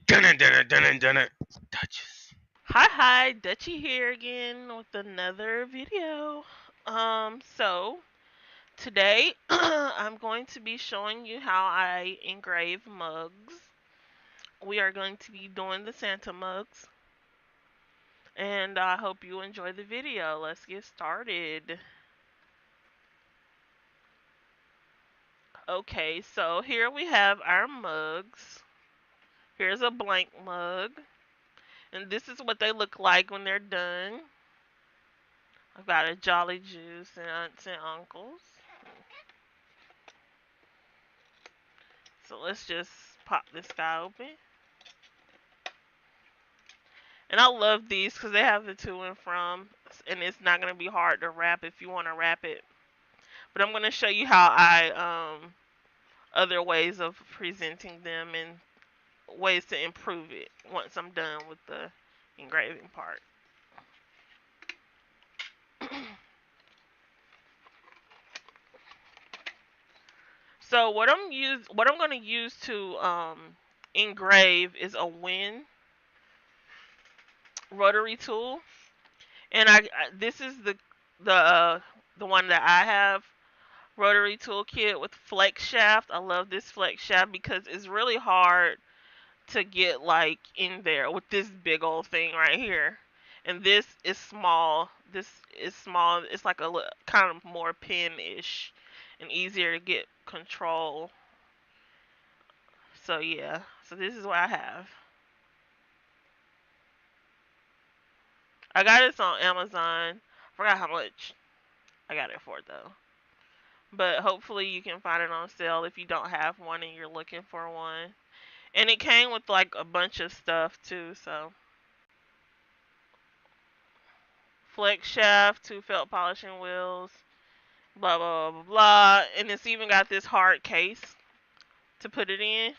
Dun it, dun it, dun it, dun it. Duchess. Hi, Dutchy here again with another video. So today I'm going to be showing you how I engrave mugs. We are going to be doing the Santa mugs, and I hope you enjoy the video. Let's get started. Okay, so here we have our mugs. Here's a blank mug, and this is what they look like when they're done. I've got a Jolly Juice and aunts and uncles. So let's just pop this guy open. And I love these because they have the to and from, and it's not going to be hard to wrap if you want to wrap it. But I'm going to show you how other ways of presenting them and ways to improve it once I'm done with the engraving part. So what I'm going to use to engrave is a Win rotary tool, and this is the one that I have. Rotary toolkit with flex shaft. I love this flex shaft because it's really hard to get like in there with this big old thing right here. And this is small. This is small. It's like a kind of more pin-ish and easier to get control. So yeah. So this is what I have. I got this on Amazon. Forgot how much I got it for though. But hopefully you can find it on sale if you don't have one and you're looking for one. And it came with like a bunch of stuff too, so flex shaft, two felt polishing wheels, blah blah blah blah blah. And it's even got this hard case to put it in.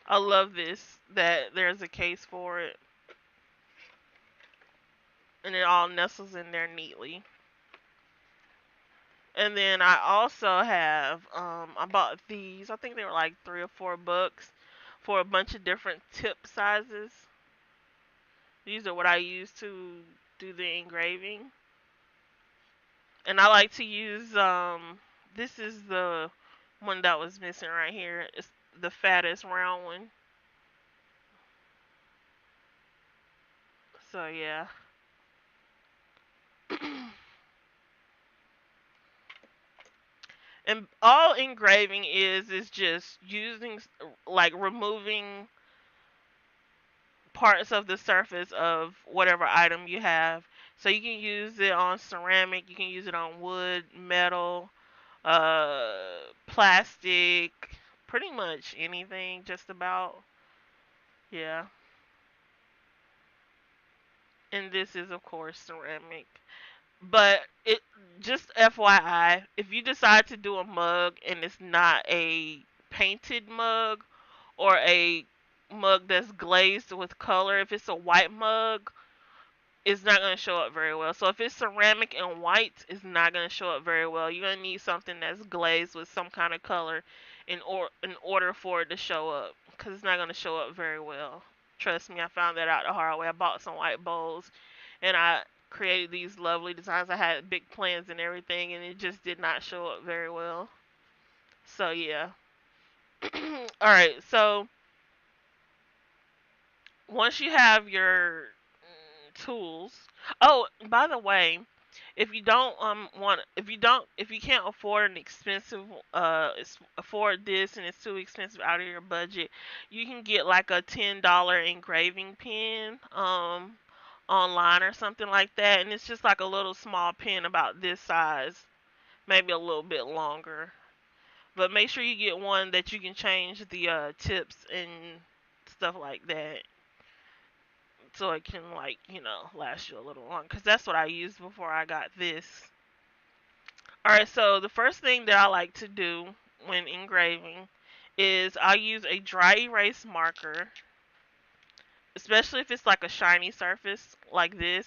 I love this that there's a case for it. And it all nestles in there neatly. And then I also have I bought these. I think they were like $3 or $4 for a bunch of different tip sizes. These are what I use to do the engraving. And I like to use this is the one that was missing right here. It's the fattest round one. So yeah. And all engraving is just using like removing parts of the surface of whatever item you have. So you can use it on ceramic, you can use it on wood, metal, plastic, pretty much anything just about. Yeah. And this is of course ceramic. But it just FYI, if you decide to do a mug and it's not a painted mug or a mug that's glazed with color, if it's a white mug, it's not going to show up very well. So if it's ceramic and white, it's not going to show up very well. You're going to need something that's glazed with some kind of color in order for it to show up, because it's not going to show up very well. Trust me, I found that out the hard way. I bought some white bowls and I created these lovely designs. I had big plans and everything, and it just did not show up very well. So yeah. All right. So once you have your tools. Oh, by the way, if you don't if you can't afford an expensive afford this and it's too expensive out of your budget, you can get like a $10 engraving pen online or something like that, and it's just like a little small pen about this size, maybe a little bit longer. But make sure you get one that you can change the tips and stuff like that, so it can like last you a little longer. Cause that's what I used before I got this. All right, so the first thing that I like to do when engraving is I use a dry erase marker, especially if it's like a shiny surface like this,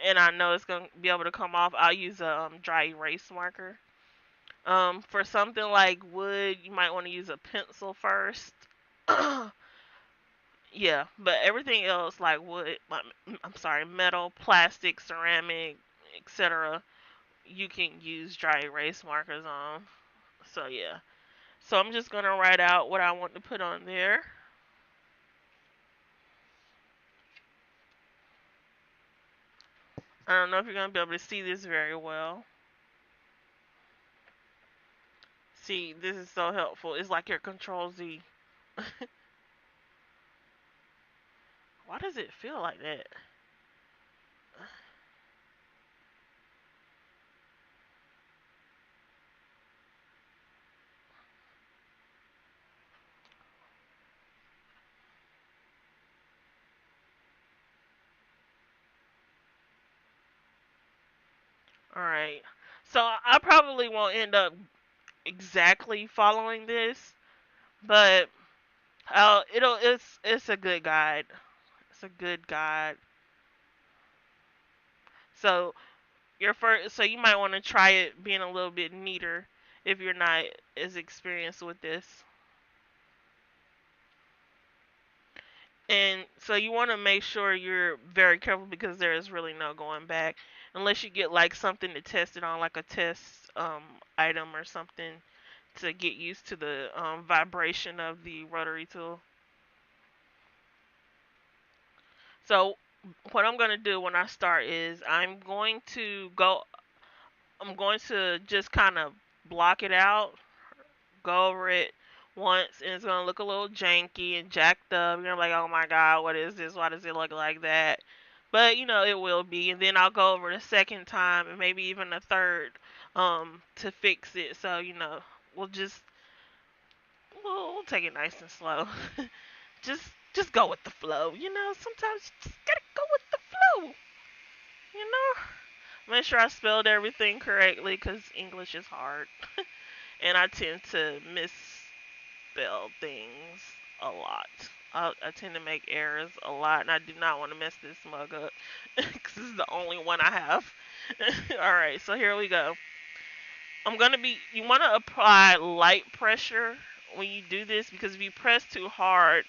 and I know it's gonna be able to come off. I'll use a dry erase marker. For something like wood, you might want to use a pencil first. Yeah, but everything else like wood, I'm sorry, metal, plastic, ceramic, etc. You can use dry erase markers on. So yeah. So I'm just gonna write out what I want to put on there. I don't know if you're gonna be able to see this very well. See, this is so helpful. It's like your Control Z. Why does it feel like that? All right. So I probably won't end up exactly following this, but it's a good guide. It's a good guide. So so you might want to try it being a little bit neater if you're not as experienced with this. And so you want to make sure you're very careful because there is really no going back unless you get like something to test it on, like a test item or something to get used to the vibration of the rotary tool. So what I'm going to do when I start is I'm going to just kind of block it out, go over it once, and it's gonna look a little janky and jacked up. You're like, oh my god, what is this? Why does it look like that? But it will be, and then I'll go over the second time and maybe even a third, to fix it. So we'll just we'll take it nice and slow. just just go with the flow. Sometimes you just gotta go with the flow. You know. Make sure I spelled everything correctly, cause English is hard, and I tend to miss spell things a lot. I tend to make errors a lot, and I do not want to mess this mug up because this is the only one I have. All right, so here we go. You want to apply light pressure when you do this because if you press too hard,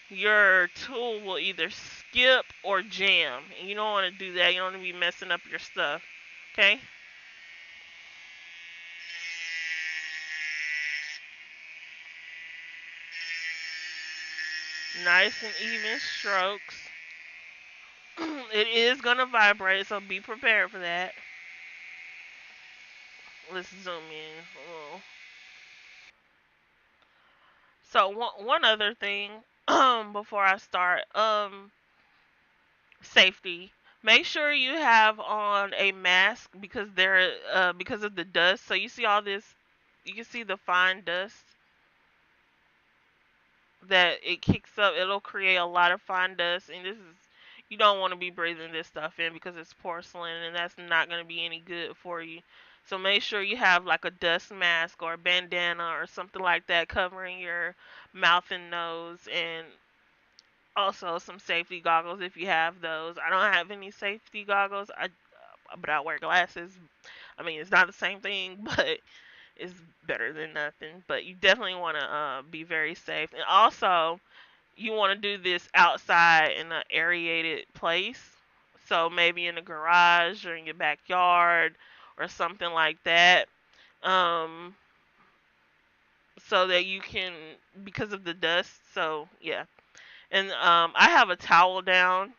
your tool will either skip or jam, and you don't want to do that. You don't want to be messing up your stuff. Okay, nice and even strokes. It is gonna vibrate, so be prepared for that. Let's zoom in a little. So one other thing, before I start, safety. Make sure you have on a mask because of the dust. So you see all this, you can see the fine dust that it kicks up. It'll create a lot of fine dust, and you don't want to be breathing this stuff in because it's porcelain, and that's not going to be any good for you. So make sure you have like a dust mask or a bandana or something like that covering your mouth and nose, and also some safety goggles if you have those. I don't have any safety goggles. But I wear glasses. I mean, it's not the same thing, but it's better than nothing. But you definitely want to be very safe, and also you want to do this outside in an aerated place. So maybe in a garage or in your backyard or something like that. Um, so that you can, because of the dust. So yeah, and I have a towel down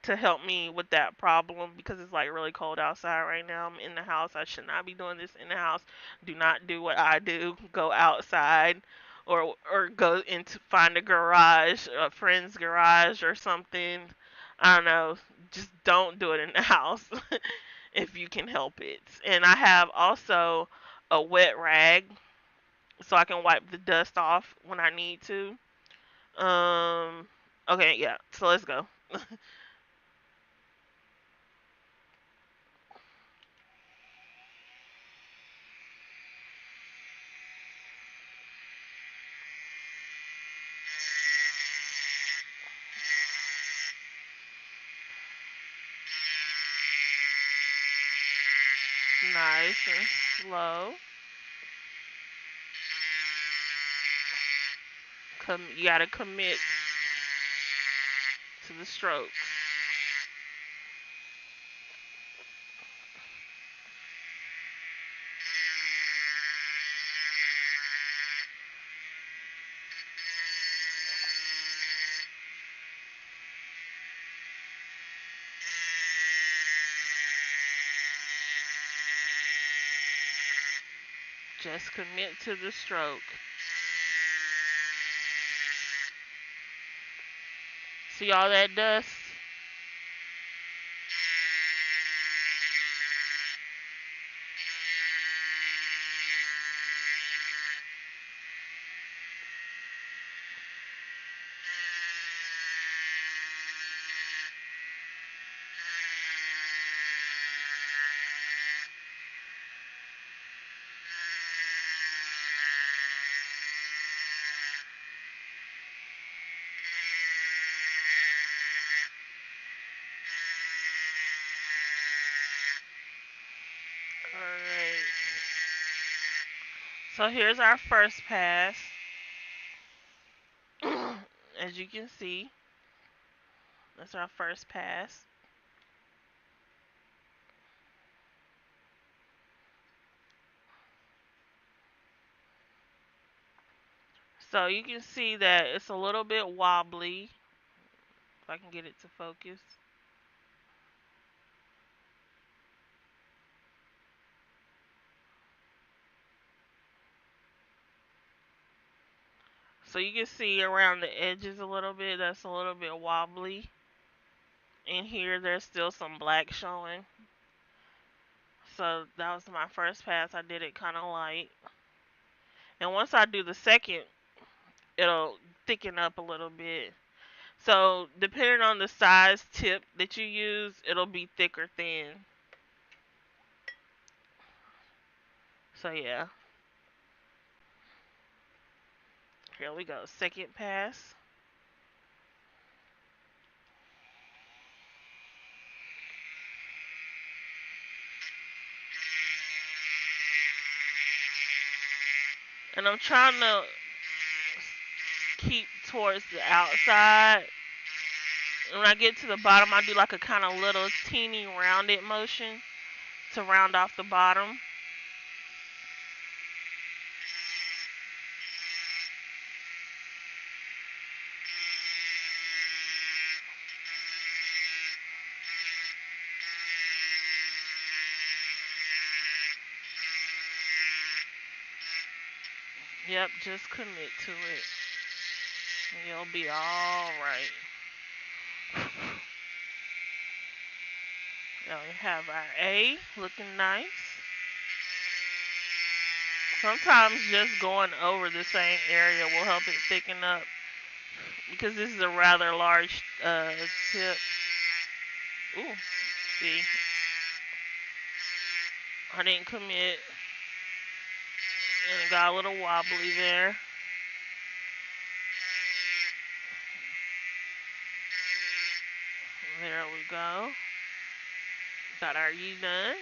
to help me with that problem because it's like really cold outside right now. I'm in the house. I should not be doing this in the house. Do not do what I do. Go outside or go into find a garage, a friend's garage or something. I don't know. Just don't do it in the house if you can help it. And I have also a wet rag so I can wipe the dust off when I need to. Um okay, yeah. So let's go. Nice and slow. You gotta commit to the stroke. Just commit to the stroke. See all that dust? Alright. So here's our first pass. As you can see, that's our first pass. So you can see that it's a little bit wobbly. If I can get it to focus. So you can see around the edges a little bit, that's a little bit wobbly. In here, there's still some black showing. So that was my first pass. I did it kind of light. And once I do the second, it'll thicken up a little bit. So depending on the size tip that you use, it'll be thick or thin. So yeah. Here we go. Second pass. And I'm trying to keep towards the outside. And when I get to the bottom, I do like a kind of little teeny rounded motion to round off the bottom. Yep, just commit to it. And you'll be alright. Now we have our A looking nice. Sometimes just going over the same area will help it thicken up because this is a rather large tip. Ooh, see, I didn't commit and it got a little wobbly there. There we go. Got our U done.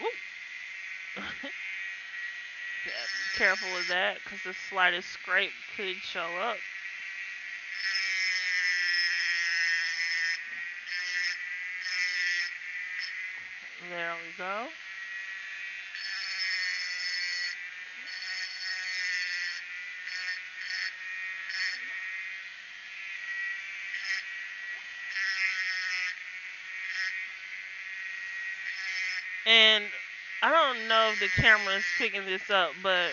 Ooh. Yeah, be careful with that because the slightest scrape could show up. There we go. And I don't know if the camera is picking this up, but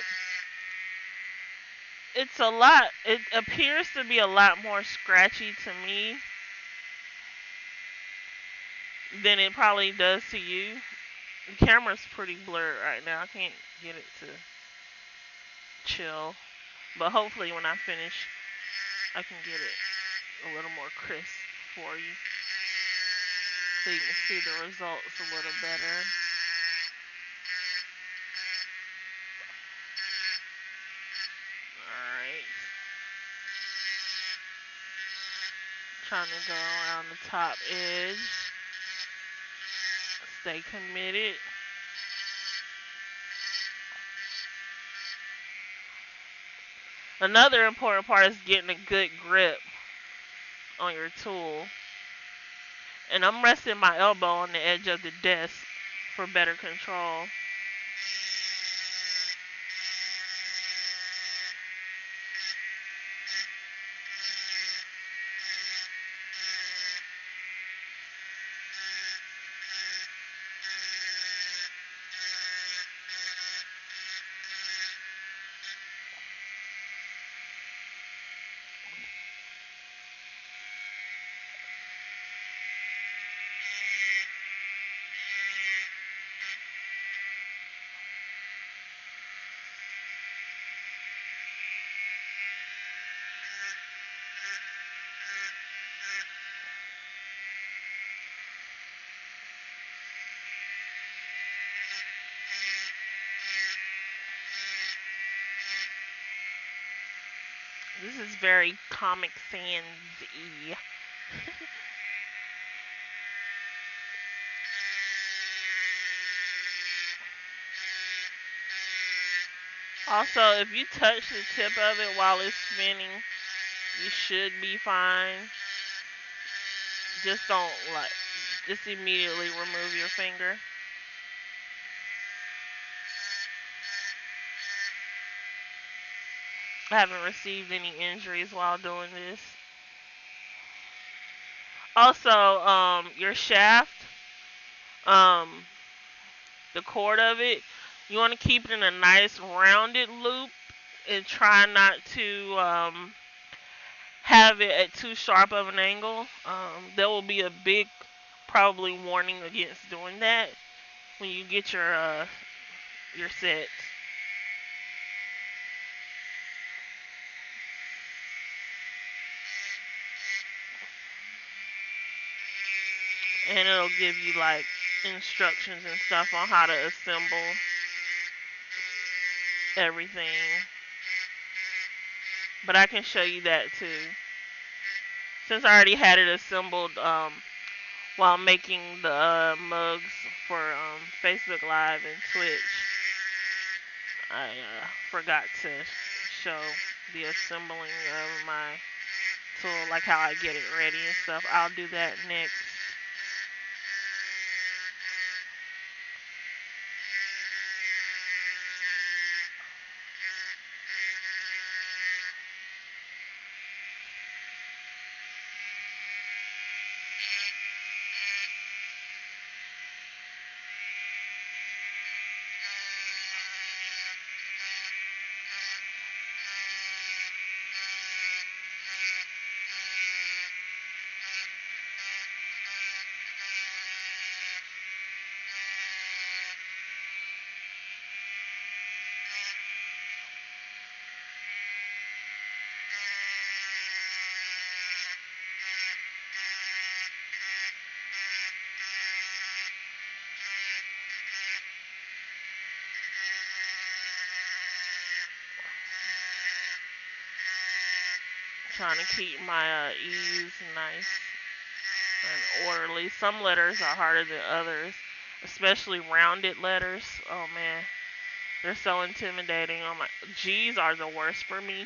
it's a lot. It appears to be a lot more scratchy to me than it probably does to you. The camera's pretty blurred right now. I can't get it to chill. But hopefully when I finish, I can get it a little more crisp for you. So you can see the results a little better. Alright. Trying to go around the top edge. Stay committed. Another important part is getting a good grip on your tool. And I'm resting my elbow on the edge of the desk for better control. This is very Comic Sans-y. Also, if you touch the tip of it while it's spinning, you should be fine. Just don't just immediately remove your finger. I haven't received any injuries while doing this. Also, your shaft, um, the cord of it, you want to keep it in a nice rounded loop and try not to have it at too sharp of an angle. There will be a big, probably warning against doing that when you get your set. And it'll give you like instructions and stuff on how to assemble everything. But I can show you that too. Since I already had it assembled while making the mugs for Facebook Live and Twitch, I forgot to show the assembling of my tool, like how I get it ready and stuff. I'll do that next. Trying to keep my E's nice and orderly. Some letters are harder than others, especially rounded letters. Oh man, they're so intimidating. Oh my, G's are the worst for me.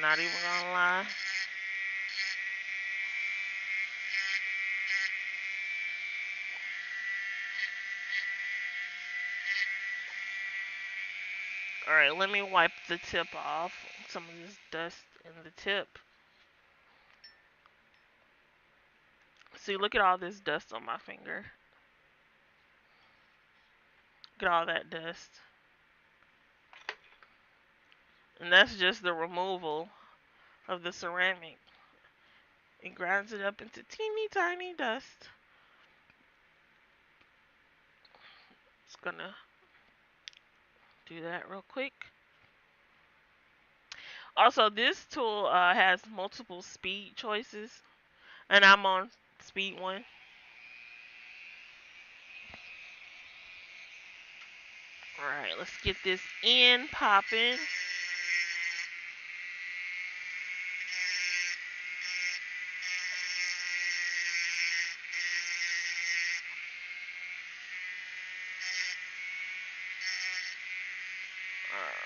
Not even gonna lie. Alright, let me wipe the tip off. Some of this dust in the tip. See, look at all this dust on my finger. Look at all that dust. And that's just the removal of the ceramic. It grinds it up into teeny tiny dust. Just gonna do that real quick. Also, this tool has multiple speed choices, and I'm on speed 1. Alright, let's get this in popping. Alright.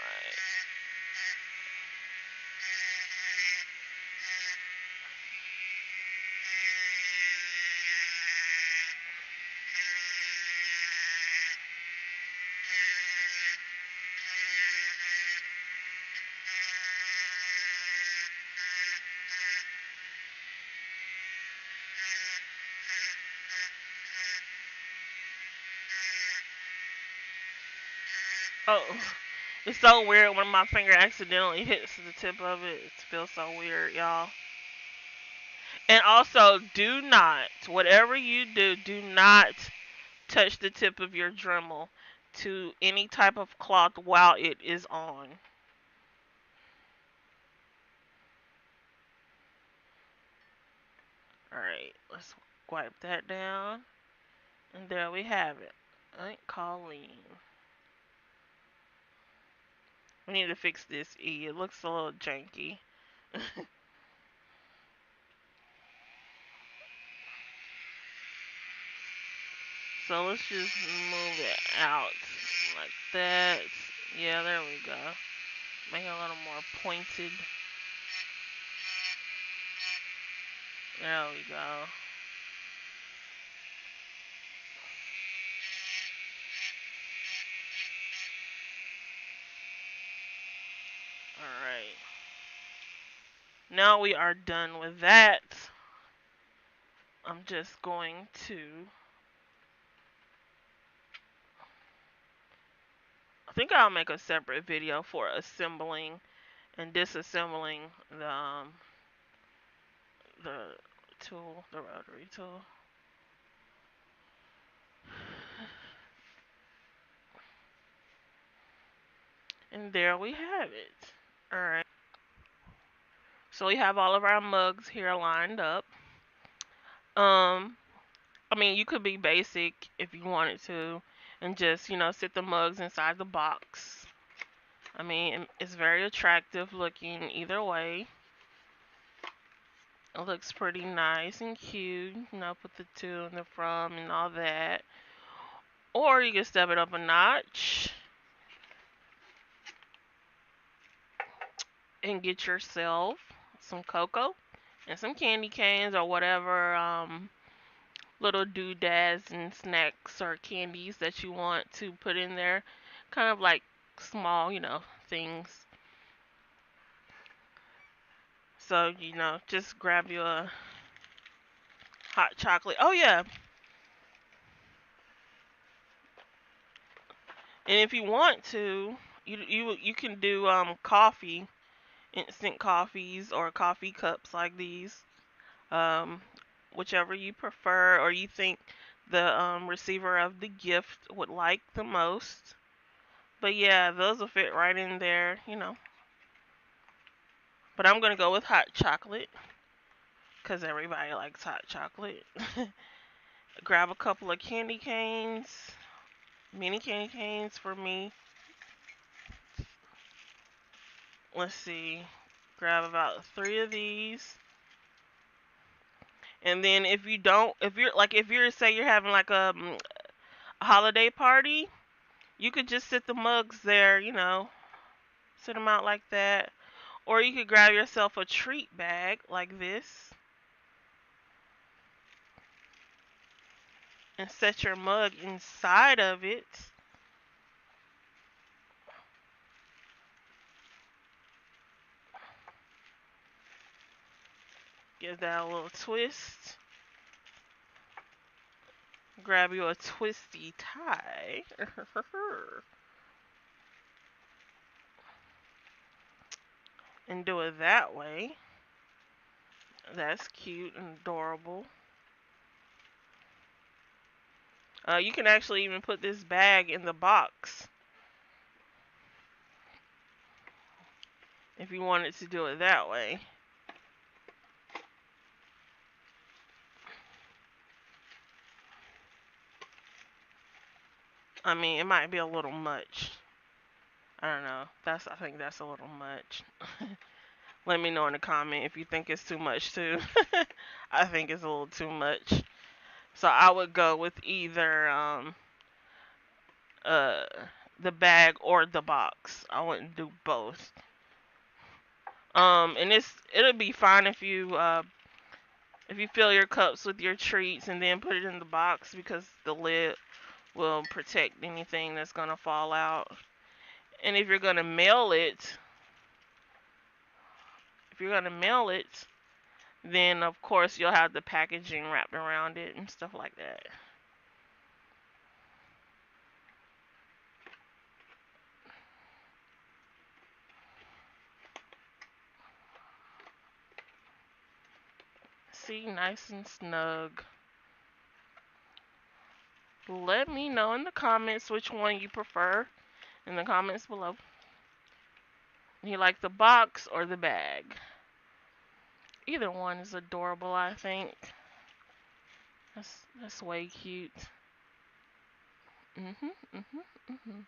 Oh, it's so weird when my finger accidentally hits the tip of it. It feels so weird, y'all. And also, do not, whatever you do, do not touch the tip of your Dremel to any type of cloth while it is on. Alright, let's wipe that down. And there we have it. Aunt Colleen. We need to fix this E. It looks a little janky. So let's just move it out like that. Yeah, there we go. Make it a little more pointed. There we go. Alright. Now we are done with that. I'm just going to... I think I'll make a separate video for assembling and disassembling the tool, the rotary tool. And there we have it. Alright. So we have all of our mugs here lined up. I mean, you could be basic if you wanted to and just, sit the mugs inside the box. I mean, it's very attractive looking either way. It looks pretty nice and cute, put the to and the from and all that. Or you can step it up a notch and get yourself some cocoa and some candy canes or whatever little doodads and snacks or candies that you want to put in there. Kind of like small, things. So, just grab you a hot chocolate. Oh, yeah. And if you want to, you can do coffee, instant coffees or coffee cups like these. Um, whichever you prefer or you think the receiver of the gift would like the most. But yeah, those will fit right in there. But I'm going to go with hot chocolate because everybody likes hot chocolate. Grab a couple of candy canes, mini candy canes for me. Let's see, grab about 3 of these. And then if you're say you're having like a holiday party, you could just sit the mugs there, sit them out like that. Or you could grab yourself a treat bag like this and set your mug inside of it. Give that a little twist. Grab you a twisty tie. And do it that way. That's cute and adorable. You can actually even put this bag in the box if you wanted to do it that way. I mean, it might be a little much. I don't know. I think that's a little much. Let me know in the comment if you think it's too much too. I think it's a little too much. So I would go with either uh the bag or the box. I wouldn't do both. And it'll be fine if you fill your cups with your treats and then put it in the box because the lid will protect anything that's gonna fall out. And if you're gonna mail it, then of course you'll have the packaging wrapped around it and stuff like that. cozy, nice and snug. Let me know in the comments which one you prefer in the comments below. You like the box or the bag? Either one is adorable, I think. That's way cute. Mhm, mhm, mhm.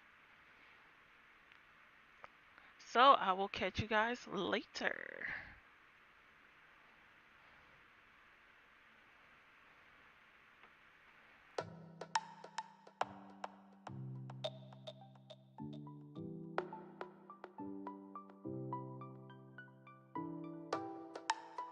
So I will catch you guys later.